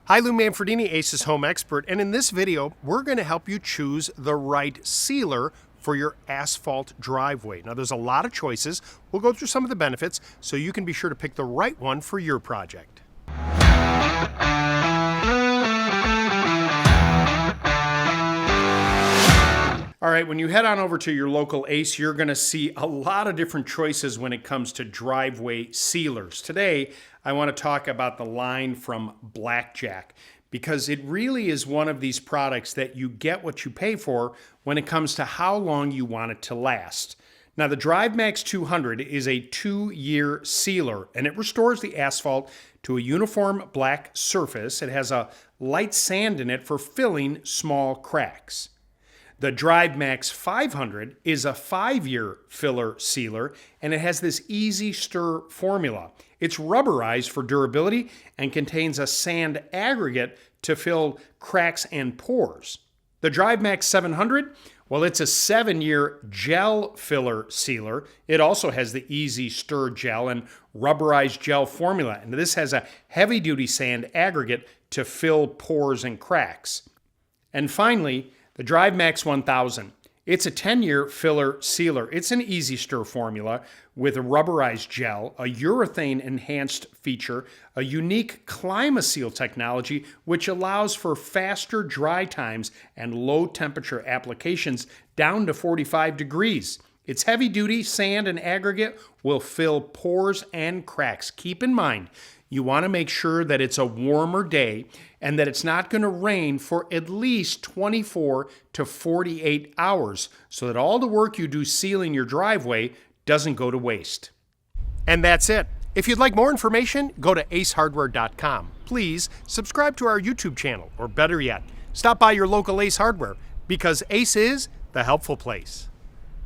Hi, Lou Manfredini, Ace's Home Expert, and in this video, we're going to help you choose the right sealer for your asphalt driveway. Now, there's a lot of choices. We'll go through some of the benefits so you can be sure to pick the right one for your project. All right, when you head on over to your local Ace, you're going to see a lot of different choices when it comes to driveway sealers. Today, I want to talk about the line from Blackjack because it really is one of these products that you get what you pay for when it comes to how long you want it to last. Now, the DriveMax 200 is a 2-year sealer, and it restores the asphalt to a uniform black surface. It has a light sand in it for filling small cracks. The DriveMax 500 is a 5-year filler sealer, and it has this easy stir formula. It's rubberized for durability and contains a sand aggregate to fill cracks and pores. The DriveMax 700, well, it's a 7-year gel filler sealer. It also has the easy stir gel and rubberized gel formula, and this has a heavy-duty sand aggregate to fill pores and cracks. And finally, the DriveMax 1000. It's a 10-year filler sealer. It's an easy stir formula with a rubberized gel, a urethane enhanced feature, a unique ClimaSeal technology which allows for faster dry times and low temperature applications down to 45 degrees. Its heavy-duty sand and aggregate will fill pores and cracks. Keep in mind, you want to make sure that it's a warmer day and that it's not going to rain for at least 24 to 48 hours so that all the work you do sealing your driveway doesn't go to waste. And that's it. If you'd like more information, go to acehardware.com. Please subscribe to our YouTube channel, or better yet, stop by your local Ace Hardware because Ace is the helpful place.